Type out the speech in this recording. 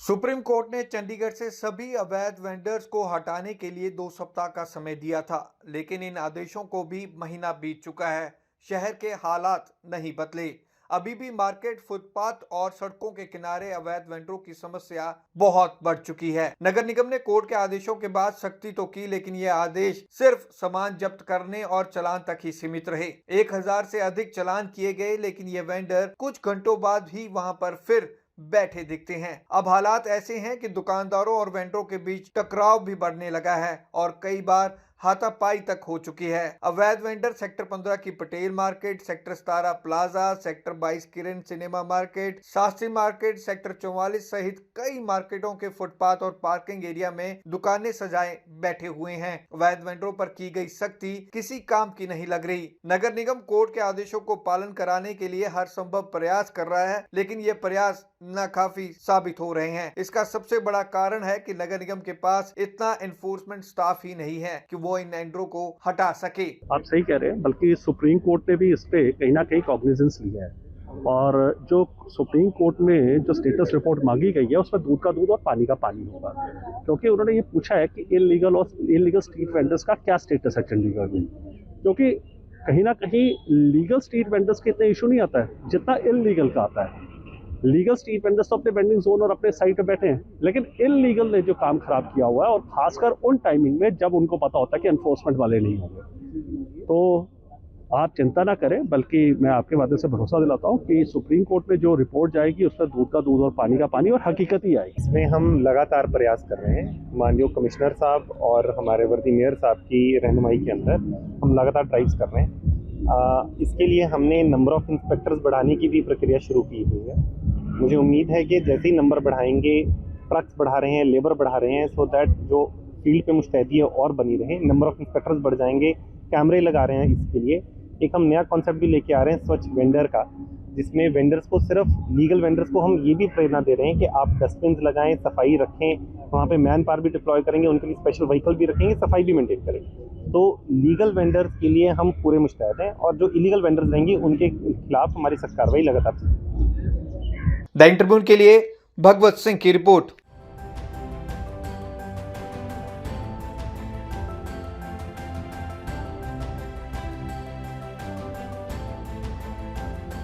Supreme court ने चंडीगढ़ से सभी अवैध वेंडर्स को हटाने के लिए 2 सप्ताह का समय दिया था, लेकिन इन आदेशों को भी महीना बीत चुका है। शहर के हालात नहीं बदले। अभी भी मार्केट, फुटपाथ और सड़कों के किनारे अवैध वेंडरों की समस्या बहुत बढ़ चुकी है। नगर निगम ने कोर्ट के आदेशों के बाद सख्ती तो की, लेकिन ये आदेश सिर्फ सामान जब्त करने और चालान तक ही सीमित रहे। 1000 से अधिक चालान किए गए, लेकिन ये वेंडर कुछ घंटों बाद ही वहां पर फिर बैठे दिखते हैं। अब हालात ऐसे हैं कि दुकानदारों और वेंडरों के बीच टकराव भी बढ़ने लगा है और कई बार हाथापाई तक हो चुकी है। अवैध वेंडर सेक्टर 15 की Patel market, sector 17 plaza, sector 22 Kiran cinema market, Shastri market, sector 44 सहित कई मार्केटों के फुटपाथ और पार्किंग एरिया में दुकानें सजाए बैठे हुए हैं। अवैध वेंडरों पर की गई सख्ती किसी काम की नहीं लग रही। नगर निगम कोर्ट के आदेशों को पालन कराने के लिए हर संभव प्रयास कर रहा है, लेकिन ये प्रयास नाकाफी साबित हो रहे हैं। इसका सबसे बड़ा कारण है कि नगर निगम के पास इतना एनफोर्समेंट स्टाफ ही नहीं है कि वो इन वेंडरों को हटा सके। आप सही कह रहे हैं, बल्कि सुप्रीम कोर्ट ने भी इस पे कहीं ना कहीं कॉग्निजेंस लिया है और जो सुप्रीम कोर्ट में जो स्टेटस रिपोर्ट मांगी गई है उसमें दूध का दूध और पानी का पानी होगा, क्योंकि उन्होंने ये पूछा है कि इलीगल स्ट्रीट वेंडर्स का क्या स्टेटस है चंडीगढ़ में। क्योंकि कहीं ना कहीं लीगल स्ट्रीट वेंडर्स के इतना इशू नहीं आता है जितना इलीगल का आता है। लीगल स्ट्रीट वेंडर्स तो अपने वेंडिंग जोन और अपने साइट पे बैठे हैं, लेकिन इलीगल ने जो काम खराब किया हुआ है, और खासकर उन टाइमिंग में जब उनको पता होता है कि एनफोर्समेंट वाले नहीं होंगे। तो आप चिंता ना करें, बल्कि मैं आपके वादे से भरोसा दिलाता हूं कि सुप्रीम कोर्ट में जो रिपोर्ट जाएगी उसमें दूध का दूध और पानी का पानी और हकीकत ही आएगी। इसमें हम लगातार प्रयास कर रहे हैं। माननीय कमिश्नर साहब और हमारे वर्दी मेयर साहब की रहनुमाई के अंदर हम लगातार ड्राइव्स कर रहे हैं। इसके लिए हमने नंबर ऑफ इंस्पेक्टर्स बढ़ाने की भी प्रक्रिया शुरू की हुई है। मुझे उम्मीद है कि जैसे ही नंबर बढ़ाएंगे, ट्रक्स बढ़ा रहे हैं, लेबर बढ़ा रहे हैं, सो दैट जो फील्ड पे मुस्तैदी है और बनी रहे। नंबर ऑफ इंस्पेक्टर्स बढ़ जाएंगे, कैमरे लगा रहे हैं। इसके लिए एक हम नया कॉन्सेप्ट भी लेके आ रहे हैं, स्वच्छ वेंडर का, जिसमें वेंडर्स को, सिर्फ लीगल वेंडर्स को हम ये भी प्रेरणा दे रहे हैं कि आप डस्टबिन लगाएं, सफाई रखें, वहाँ पे मैन पावर भी डिप्लॉय करेंगे, उनके लिए स्पेशल व्हीकल भी रखेंगे, सफाई भी मेंटेन करेंगे। तो लीगल वेंडर्स के लिए हम पूरे मुस्तैद हैं और जो इलीगल वेंडर्स रहेंगे उनके खिलाफ हमारी सख्त कार्रवाई लगातार। द इंटरव्यू के लिए भगवत सिंह की रिपोर्ट।